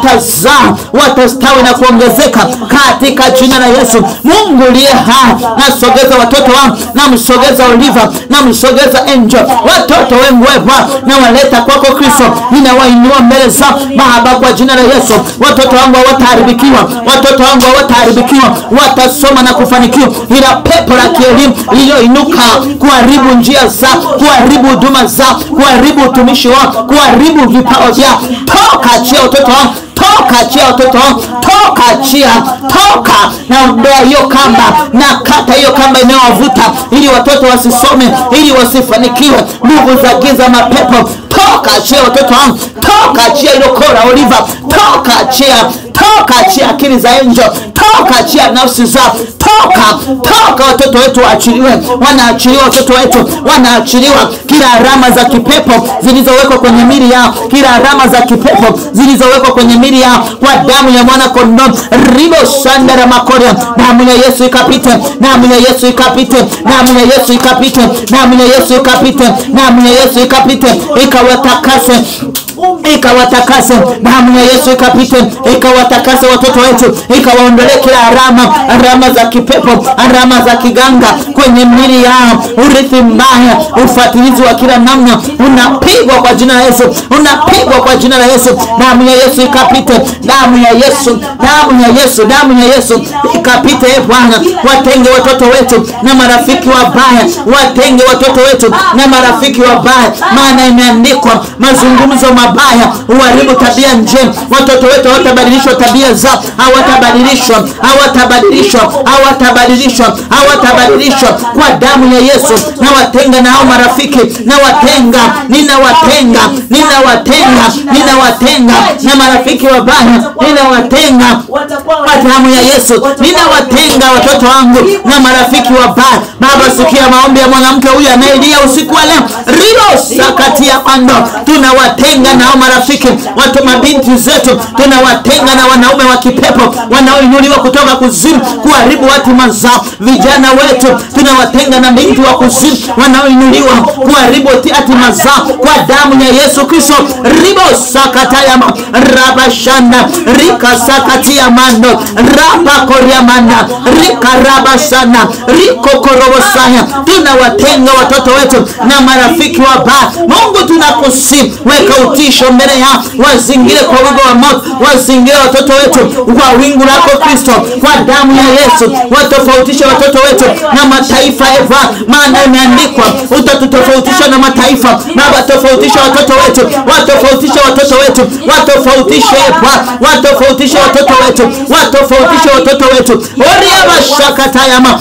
Speaker 1: watazaa, watastawi na kuongezeka katika jina la Yesu. Mungu aliye hai, nasogeza watoto wangu, namsogeza Oliva, namsogeza Angel, watoto wangu Bwana, na waleta kwako Kristo, ninawainua mbele zako Baba kwa jina la Yesu. Watoto wangu hawataharibikiwa, watoto wangu hawataharibikiwa, watasoma na kufanikiwa. Ila pepo la kielimu lililoinuka kuharibu njia zao, kuharibu huduma zao, kuharibu utumishi wao, kuharibu vipawa vyao, toka achia watoto wangu, toka achia watoto wangu, toka achia, toka. Na ondoa hiyo kamba, na kata hiyo kamba inayowavuta ili watoto wasisome, ili wasifanikiwe. Nguvu za giza, mapepo, toka achia watoto wangu, toka achia hilo kora Oliva, toka achia, toka achia akili za Angel, toka achia nafsi zao, toka watoto wetu waachiliwe, wanaachiliwa watoto wetu, wanaachiliwa. Kila alama za kipepo zilizowekwa kwenye mili yao, kila alama za kipepo zilizowekwa kwenye mili yao, kwa damu ya mwana kondoo. Ribo sandara makoria, damu ya Yesu ikapite, damu ya Yesu ikapite, damu ya Yesu ikapite, damu ya Yesu ikapite, damu ya Yesu ikapite, ikawatakase, ikawatakase. Damu ya Yesu ikapite, ikawatakase watoto wetu, ikawaondolee kila alama za kipepo, alama za kiganga kwenye mili yao. Urithi mbaya, ufuatilizi wa kila namna unapigwa kwa jina la Yesu, unapigwa kwa jina la Yesu. Damu ya Yesu ikapite, damu ya Yesu, damu ya Yesu, damu ya Yesu ikapite Bwana. Watenge watoto wetu na marafiki wabaya, watenge watoto wetu na marafiki wabaya, maana imeandikwa mazungumzo mabaya mbaya, uharibu tabia njema. Watoto wetu hawatabadilishwa tabia zao, hawatabadilishwa, hawatabadilishwa, hawatabadilishwa, hawatabadilishwa kwa damu ya Yesu. Na watenga na hao marafiki, na watenga, ninawatenga, ninawatenga, ninawatenga na marafiki wabaya, ninawatenga kwa damu ya Yesu. Ninawatenga watoto wangu na marafiki wabaya. Baba, sikia maombi ya mwanamke huyu anayelia usiku wa leo. Ribo sakatia ando, tunawatenga na hao marafiki. Watu mabinti zetu tunawatenga na wanaume wa kipepo wanaoinuliwa kutoka kuzimu kuharibu hatima zao. Vijana wetu tunawatenga na binti wa kuzimu wanaoinuliwa kuharibu hatima zao kwa damu ya Yesu Kristo. Ribo sakataya rabashanda rika sakatia mando rapa koriamanda rika rabashanda riko korobosaya. Tunawatenga watoto wetu na marafiki wabaya. Mungu, tunakusihi, weka utisho mbele yao, wazingire kwa wingu wa moto, wazingire watoto wetu kwa wingu lako Kristo, kwa damu ya Yesu. Watofautishe watoto wetu na mataifa Eva, maana imeandikwa utatutofautisha na mataifa. Baba, tofautisha watoto wetu, watofautishe watoto wetu, watofautishe Eva, watofautishe watoto wetu, watofautishe watoto wetu. Oria bashakatayama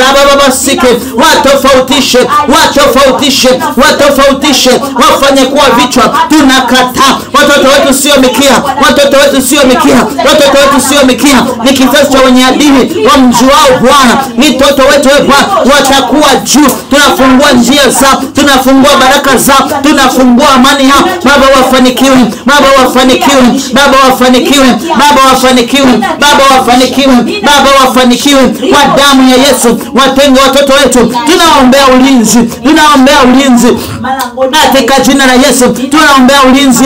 Speaker 1: rababasike, watofautishe, watofautishe, watofautishe, wafanye kuwa vichwa. Tunakataa. Watoto wetu sio mikia, watoto wetu sio mikia, watoto wetu sio mikia. Ni kizazi cha wenye adili wamjuao Bwana. Ni watoto wetu Bwana watakuwa juu. Tunafungua njia zao, tunafungua baraka zao, tunafungua amani yao. Baba, wafanikiwe, Baba, wafanikiwe, Baba, wafanikiwe, Baba, wafanikiwe, Baba, wafanikiwe, Baba, wafanikiwe kwa damu ya Yesu. Watenge watoto wetu, tunaombea ulinzi, tunaombea ulinzi katika jina la Yesu. Tunaombea ulinzi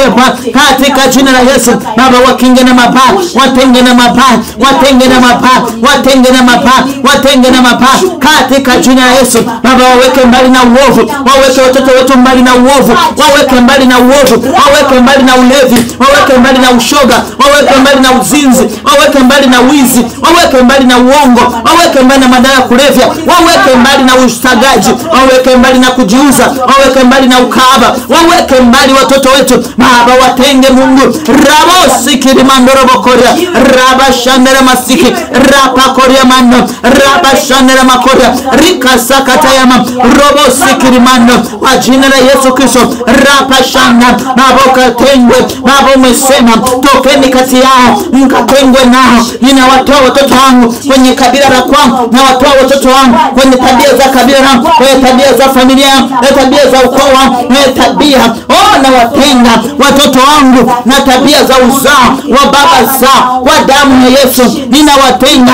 Speaker 1: katika jina la Yesu. Baba, wakinge na mabaya, watenge na mabaya, watenge na mabaya, watenge na mabaya, watenge na mabaya katika jina la Yesu. Baba, waweke mbali na uovu, waweke watoto wetu mbali na uovu, waweke mbali na uovu, waweke mbali na ulevi, waweke mbali na ushoga, waweke mbali na uzinzi, waweke mbali na wizi, waweke mbali na uongo, waweke mbali na madawa ya kulevya, waweke mbali na ustagaji, waweke mbali na kujiuza, waweke mbali na ukahaba, waweke mbali watoto wetu. Baba, watenge Mungu. Rabo sikiri mandoro bokoria, raba shandera masiki, rapa koria mando, raba shandera makoria, rika sakatayama, robo sikiri mando, kwa jina la Yesu Kristo. Rapa shanda, Baba, ukatengwe. Baba, umesema tokeni kati yao mkatengwe nao. Ninawatoa watoto wangu kwenye kabila la kwangu, na watoa watoto wangu kwenye tabia za kabila langu, kwenye tabia za familia yangu, na tabia za ukoo wangu, na tabia na watenga watoto wangu na tabia za uzao wa baba zao kwa damu ya Yesu. Ninawatenga,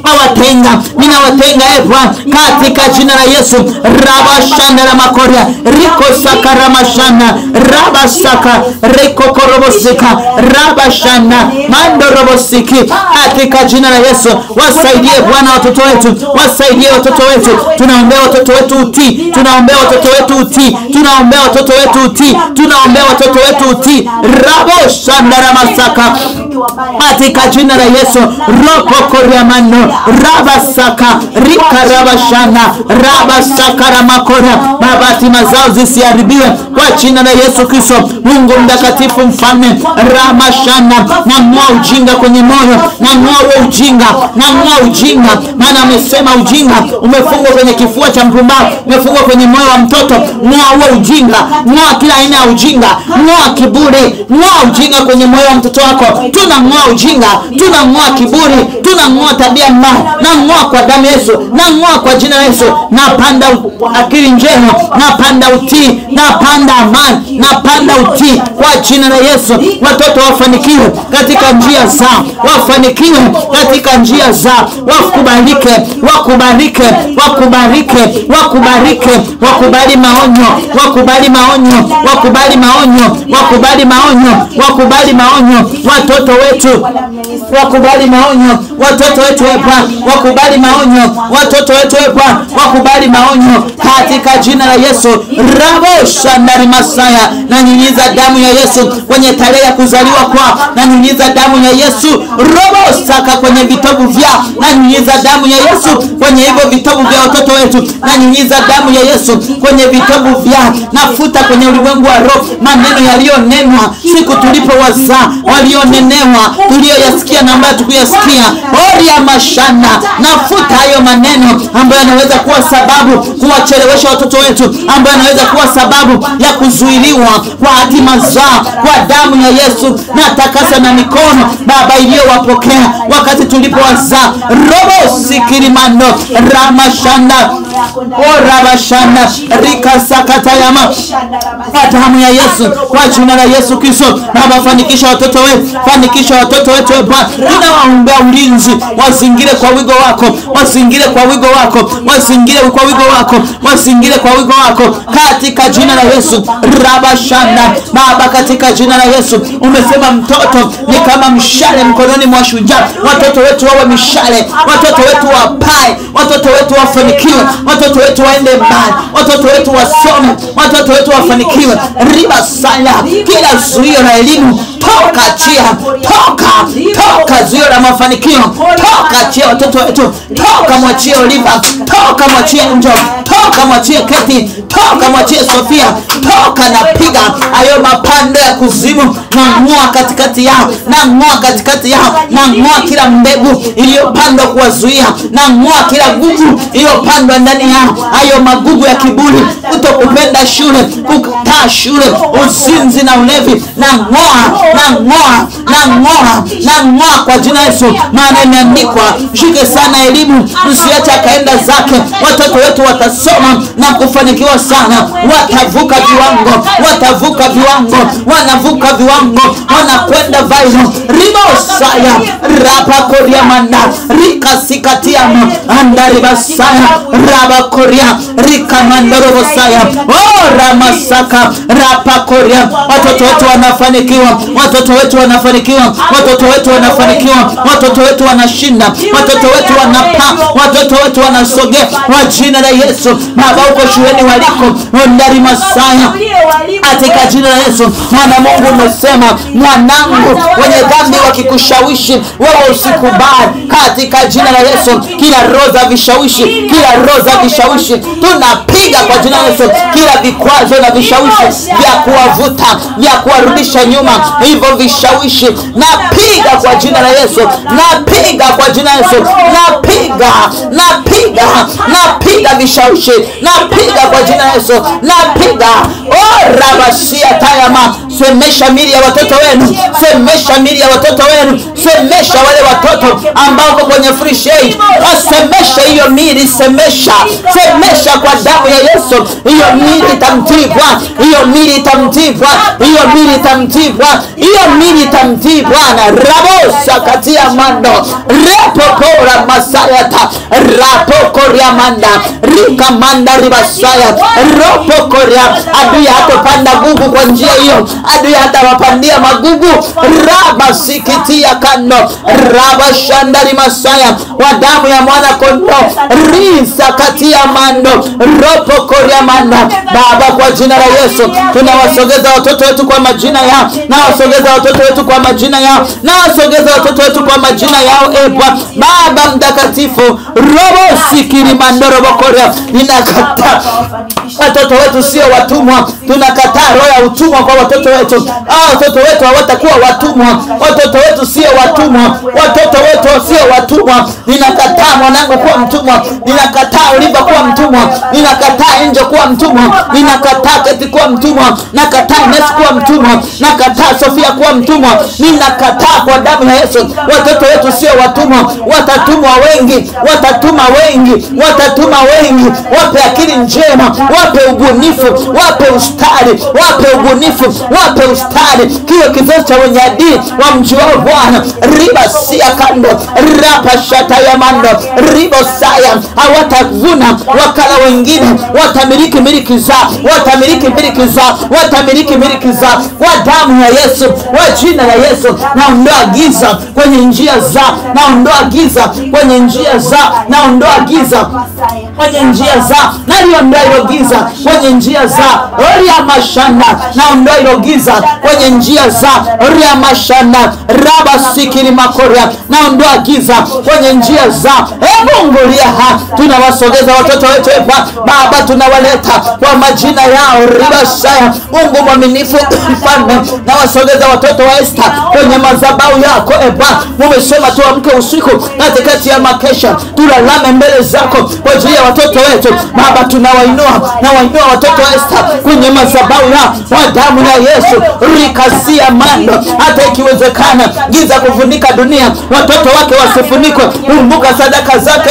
Speaker 1: nawatenga, ninawatenga Bwana katika jina la Yesu. Rabashanda la makoria riko sakaramashana rabasaka riko korobosika rabashana mando robosiki katika jina la Yesu. Wasaidie Bwana watoto wetu, wasaidie watoto wetu. Tunaombea watoto wetu utii, tunaombea watoto wetu utii, tunaombea watoto wetu utii, tunaombea watoto wetu utii. Rabo shandara masaka katika jina la Yesu. Ropo koriamano rabasaka rika rabashana rabasaka ramakora. Baba, hatima zao zisiharibiwe kwa jina la Yesu Kristo. Mungu mtakatifu, mfalme, ramashana, namua ujinga kwenye moyo, namua ujinga, namua ujinga, maana amesema ujinga umefungwa kwenye kifua cha mpumbavu, umefungwa kwenye moyo wa mtoto. Mua huo ujinga, mua kila aina ya ujinga, mua kiburi, mua ujinga kwenye moyo wa mtoto wako. Tunang'oa ujinga, tunang'oa kiburi, tunang'oa tabia mbaya, nang'oa kwa damu Yesu, nang'oa kwa jina la Yesu. Napanda akili njema, napanda utii, napanda amani, napanda utii kwa jina la Yesu. Watoto wafanikiwe katika njia zao, wafanikiwe katika njia zao, wakubalike, wakubalike, wakubalike, wakubalike, wakubali maonyo, wakubali maonyo, wakubali maonyo, wakubali maonyo, wakubali maonyo. Watoto wetu wakubali maonyo watoto wetu wakubali maonyo watoto wetu wakubali maonyo katika jina la Yesu. Rabosha ndari masaya, na nyunyiza damu ya Yesu kwenye tarehe ya kuzaliwa kwa, na nyunyiza damu ya Yesu robosaka kwenye vitabu vya, na nyunyiza damu ya Yesu kwenye hivyo vitabu vya watoto wetu, na nyunyiza damu ya Yesu kwenye vitabu vya, nafuta kwenye ulimwengu wa roho maneno yaliyonenwa siku tulipowazaa, walionenewa tuliyoyasikia na ambayo tukuyasikia oria mashana, nafuta hayo maneno ambayo yanaweza kuwa sababu kuwachelewesha watoto wetu, ambayo yanaweza kuwa sababu ya kuzuiliwa kwa hatima zao kwa damu ya Yesu. Na takasa na mikono Baba iliyowapokea wakati tulipowazaa robo sikirimando ramashanda orabashanda rikasakatayama kwa damu ya Yesu, kwa jina la Yesu Kristo. Baba, fanikisha watoto wetu, fanikisha watoto wetu Bwana. Tunawaombea ulinzi, wazingire kwa wigo wako, wazingire kwa wigo wako, wazingire kwa wigo wako, wazingire kwa wigo wako katika jina la Yesu. Rabashanda Baba, katika jina la Yesu. Umesema mtoto ni kama mshale mkononi mwa shujaa. Watoto wetu wawe mishale, watoto wetu wapae, watoto wetu wafanikiwe, watoto wetu waende mbali, watoto wetu wasome, watoto wetu wafanikiwe. Riba sana kila zuio la elimu toka chia, toka zuio la mafanikio, toka chia watoto wetu, toka mwachie Oliva, toka mwachie Njo, toka mwachie Keti, toka mwachie Sofia, toka na piga ayo mapando ya kuzimu, na ng'oa katikati yao, na ng'oa katikati yao, na ng'oa kila mbegu iliyopandwa kuwazuia, na ng'oa kila gugu iliyopandwa ndani yao, ayo magugu ya kiburi, kutokupenda shule, kukataa shule, uzinzi na ulevi, na ng'oa kwa jina Yesu. Maana imeandikwa, shike sana elimu, msiache akaenda zake. Watoto wetu watasoma na kufanikiwa sana, watavuka viwango, wanavuka viwango, wanakwenda viral. Ribosaya rapa koria manda rika sikatiama andari basaya raba koria rika mandoro bosaya ramasaka rapa koria. Watoto wetu wanafanikiwa, watoto wetu wanafanikiwa, watoto wetu wanafanikiwa, watoto wetu wanashinda, watoto wetu wanapa, watoto wetu wanasogea kwa jina la Yesu. Baba, uko shuleni waliko ndari masaya katika jina la Yesu. Mwana Mungu umesema, mwanangu, wenye dhambi wakikushawishi wewe usikubali katika jina la Yesu. Kila roho za vishawishi, kila roho za vishawishi tunapiga kwa jina la Yesu. Kila vikwazo na vishawishi vya kuwavuta, vya kuwarudisha nyuma, hivyo vishawishi napiga kwa jina la Yesu, napiga kwa jina la Yesu, napiga vishawishi, napiga kwa jina la Yesu, napiga. Rabashia tayama, semesha mili ya watoto wenu, semesha mili ya watoto wenu, semesha wale watoto ambao wako kwenye free shade, semesha hiyo mili, semesha kwa damu ya Yesu. Hiyo mili itamtibwa, hiyo mili itamtibwa, hiyo mili itamtibwa, hiyo mili itamtibwa na rabosa katia mando repokora masayata rapokoria manda rika manda ribasaya ropokoria. Adui hatopanda gugu kwa njia hiyo, adui hatawapandia magugu. Raba sikitia kando raba shandari masaya wa damu ya mwana kondoo risa katia mando ropokoria manda. Baba, kwa jina la Yesu tunawasogeza watoto wetu kwa majina yao, na wasogeza watoto wetu kwa majina yao, na wasogeza watoto wetu kwa majina yao. Baba mtakatifu, robo sikiri mandoro bokoria, ninakataa watoto wetu sio watumwa. Tunakataa roho ya utumwa kwa watoto wetu. Watoto wetu hawatakuwa watumwa, watoto wetu sio watumwa, watoto wetu sio watumwa. Ninakataa mwanangu kuwa mtumwa, ninakataa Oliva kuwa mtumwa, ninakataa Angel kuwa mtumwa, ninakataa Keti kuwa mtumwa, nakataa Ines kuwa mtumwa, nakataa Sofia kuwa mtumwa. Ninakataa kwa damu ya Yesu. Watoto wetu sio watumwa, watatumwa wengi, watatuma wengi, watatuma wengi. Wape akili njema, wape ubunifu, wape ustadi, wape ubunifu, wape ustadi. Kiwe kizazi cha wenye adili wa mji wao Bwana. Riba sia kando, rapa shata ya mando, ribo saya. Hawatavuna wakala wengine, watamiliki miliki zao, watamiliki miliki zao, watamiliki miliki zao. Kwa damu ya Yesu, kwa jina la Yesu, naondoa giza kwenye njia zao, naondoa giza kwenye njia zao, naondoa giza kwenye njia zao, naliondoa hilo giza kwenye njia zao. Oria mashanda, naondoa hilo giza kwenye njia zao. Oria mashanda, raba sikiri makoria, naondoa giza kwenye njia zao. Mungu lia ha, tunawasogeza watoto wetu Baba, tunawaleta kwa majina yao. Riba saya, Mungu mwaminifu mfalme, na wasogeza watoto wa Esther kwenye madhabahu yako Mumesema tuamke usiku katikati ya makesha, tulalame mbele zako kwa ajili ya watoto wetu Baba. Tunawainua na wainua watoto wa Esther kwenye madhabahu yao kwa damu ya Yesu. Rikasia mando, hata ikiwezekana giza kufunika dunia, watoto wake wasifunikwe. Kumbuka sadaka zake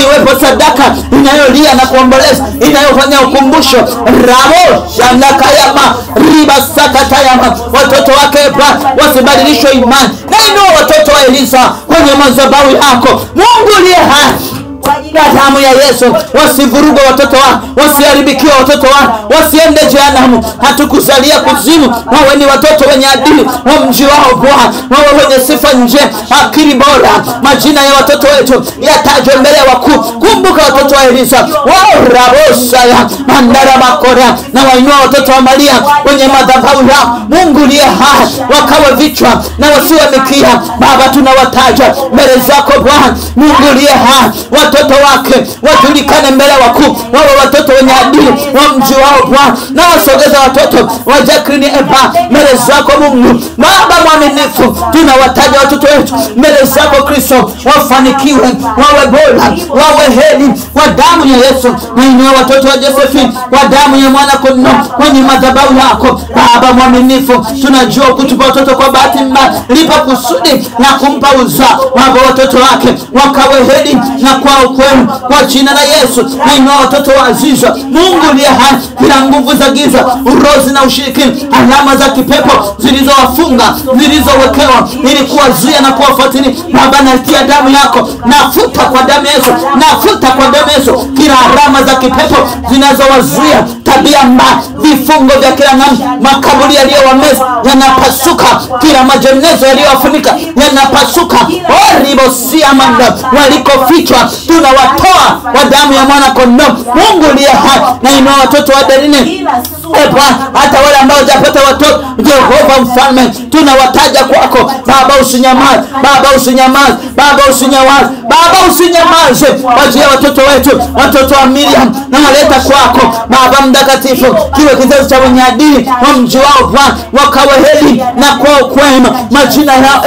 Speaker 1: iwepo sadaka inayolia na kuomboleza, inayofanya ukumbusho. Rabo shanakayama, riba sakatayama, watoto wake wasibadilishwe imani. Nainua watoto wa Elisa kwenye madhabahu yako Mungu liye hai. Kwa damu ya Yesu, wasivuruga watoto wao, wasiharibikiwa watoto wao, wasiende jehanamu. Hatukuzalia kuzimu, wawe ni watoto wenye adili wa mji wao Bwana, wawe wenye sifa njema, akili bora. Majina ya watoto wetu yatajwe mbele ya wakuu. Kumbuka watoto wa Elisa, wao rabosa ya mandara makora, na wainua watoto wa Maria kwenye madhabahu yao Mungu liye hai, wakawe vichwa na wasiwe mikia. Baba, tunawataja mbele zako Bwana Mungu liye hai. Watoto wake wajulikane mbele wakuu, wawe watoto wenye adili wa mji wao Bwana. Na wasogeza watoto wa Jacqueline mbele zako Mungu Baba mwaminifu. Tunawataja watoto wetu mbele zako Kristo, wafanikiwe, wawe bora, wawe heri kwa damu ya Yesu. Na inua watoto wa Josephine kwa damu ya mwana kondoo kwenye madhabahu yako Baba mwaminifu. Tunajua kutupa watoto kwa bahati mbaya, lipa kusudi na kumpa uzao. Baba, watoto wake wakawe heri na kwa ukweli kwa jina la Yesu. Na inua watoto wa Aziza Mungu liye hai, kila nguvu za giza, urozi na ushirikina, alama za kipepo zilizowafunga, zilizowekewa ili kuwazuia na kuwafuatilia Baba, natia damu yako, nafuta kwa damu ya Yesu, nafuta kwa damu ya Yesu kila alama za kipepo zinazowazuia, tabia mbaya, vifungo vya kila namna, makaburi yaliyowameza yanapasuka, kila majenezo yaliyowafunika yanapasuka. Oribosia manda, walikofichwa tunawatoa kwa damu ya mwana kondoo Mungu liye hai. Na inua watoto wa Derine hata wale ambao hawajapata watoto Jehova mfalme, tunawataja kwako Baba. Usinyamaze Baba, usinyamaze Baba, usinyamaze Baba, usinyamaze kwa ajili ya watoto wetu, watoto wa Miriam na waleta kwako Baba mtakatifu. Kiwe kizazi cha wenye adili wa mji wao Bwana, wakawe heri na kwa ukwema. Majina yao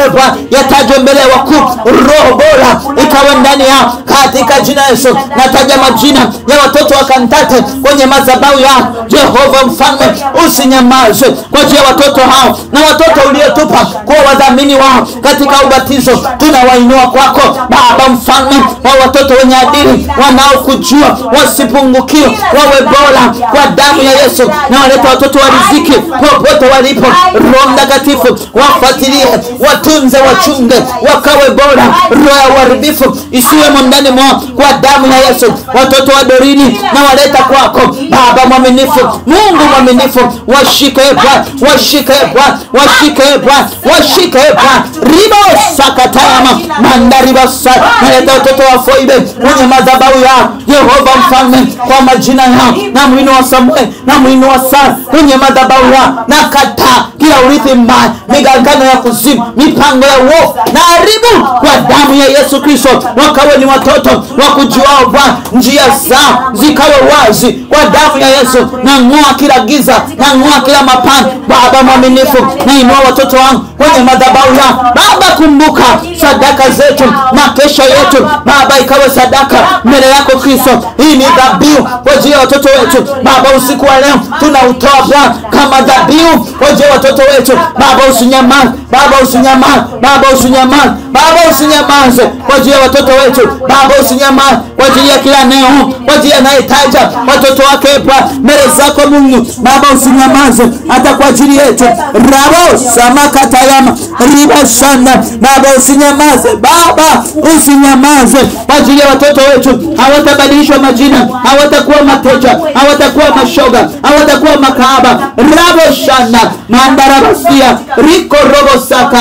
Speaker 1: yatajwe mbele ya wakuu, roho bora ikawe ndani yao katika jina Yesu. Nataja majina ya watoto wa Kantate kwenye madhabahu yao Jehova mfalme, usinyamaze kwa ajili ya watoto hao na watoto uliotupa kwa wadhamini wao katika ubatizo. Tunawainua kwako Baba mfalme, wa watoto wenye adili wanaokujua, wasipungukiwe, wawe bora kwa damu ya Yesu. Na waleta watoto wa riziki popote walipo, Roho Mtakatifu wafuatilie, watunze, wachunge, wakawe bora. Roho ya uharibifu isiwemo ndani mwao kwa damu ya Yesu. Watoto wa Dorini na waleta kwako Baba mwaminifu, Mungu mwaminifu, washike Bwana, washike Bwana, washike Bwana, washike Bwana. Ribo sakatayama mandari basa, naleta watoto wa Foibe kwenye madhabahu yao Jehova mfalme, kwa majina yao na mwino wa Samuel na mwino wa Sara kwenye madhabahu yao. Na kataa kila urithi mbaya, migangano ya kuzimu, mipango ya uovu, na haribu kwa damu ya Yesu Kristo. Wakawe ni watoto wa kujuao Bwana, njia zao zikawe wazi kwa damu ya Yesu. Na ng'oa kila giza, na ng'oa kila mapana Baba mwaminifu. Na inua watoto wangu kwenye madhabahu yao Baba. Kumbuka sadaka zetu, makesha yetu Baba ikawe sadaka mbele yako Kristo. Kristo. Hii ni dhabihu kwa ajili ya watoto wetu Baba. Usiku wa leo tunautoa Bwana kama dhabihu kwa ajili ya watoto wetu Baba. Usinyamaze Baba, usinyamaze Baba, usinyamaze Baba, usinyamaze kwa ajili ya watoto wetu Baba. Usinyamaze kwa ajili ya kila neno, kwa ajili ya anayetaja watoto wake Bwana mbele zako Mungu Baba. Usinyamaze hata kwa ajili yetu rabo samakatayama riba shanda Baba. Usinyamaze Baba, usinyamaze kwa ajili ya watoto wetu. Hawatabadilishwa majina, hawatakuwa mateja, hawatakuwa mashoga, hawatakuwa makahaba rabo shanda mandarabasia riko robo saka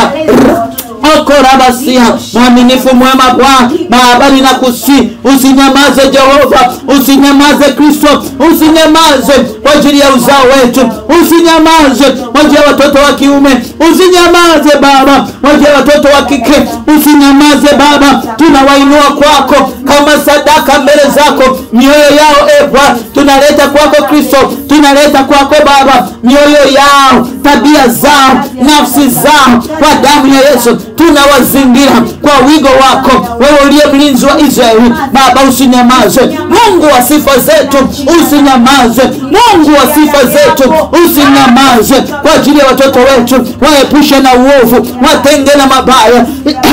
Speaker 1: okorabasia. Mwaminifu mwema Bwana Baba, ninakusihi usinyamaze Jehova, usinyamaze Kristo, usinyamaze kwa ajili ya uzao wetu, usinyamaze kwa ajili ya watoto wa kiume, usinyamaze Baba kwa ajili ya watoto wa kike, usinyamaze Baba. Tunawainua kwako kama sadaka mbele zako, mioyo yao Bwana tunaleta kwako Kristo, tunaleta kwako Baba mioyo yao, tabia zao, nafsi zao, kwa damu ya Yesu tunawazingira kwa wigo wako, wewe uliye mlinzi wa Israeli Baba. Usinyamaze Mungu wa sifa zetu, usinyamaze Mungu wa sifa zetu, usinyamaze kwa ajili ya watoto wetu. Waepushe na uovu, watenge na mabaya,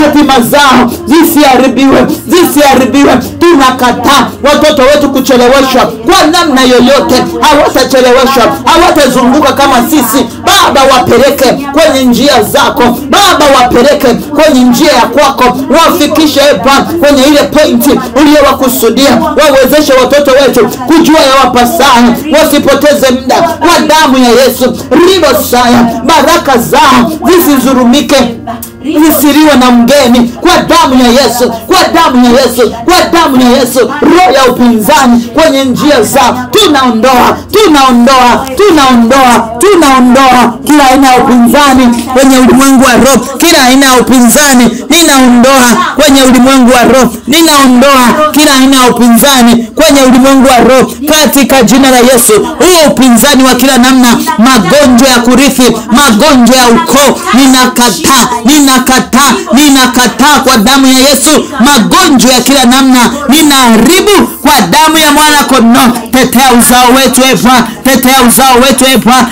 Speaker 1: hatima zao zisiharibiwe, zisiharibiwe. Tunakataa watoto wetu kucheleweshwa kwa namna yoyote, hawatacheleweshwa, hawatazunguka kama sisi Baba. Wapeleke kwenye njia zako Baba, wapeleke kwenye njia ya kwako, wafikishe Bwana kwenye ile pointi uliyowakusudia. Wawezeshe watoto wetu kujua ya wapasayo, wasipoteze muda kwa damu ya Yesu. Ribo saya, baraka zao zisizurumike, zisiriwe na mgeni kwa damu ya Yesu, kwa damu ya Yesu, kwa damu ya Yesu. Roho ya upinzani kwenye njia zao tunaondoa, tunaondoa, tunaondoa, tunaondoa kila aina ya upinzani kwenye ulimwengu wa roho, kila aina ya upinzani ninaondoa kwenye ulimwengu wa roho, ninaondoa kila aina ya upinzani kwenye ulimwengu wa roho katika jina la Yesu. Huo upinzani wa kila namna, magonjwa ya kurithi, magonjwa ya ukoo, ninakataa, ninakataa, ninakataa kwa damu ya Yesu. Magonjwa ya kila namna ninaharibu kwa damu ya mwana kondoo. Tetea uzao wetu Bwana, tetea uzao wetu Bwana.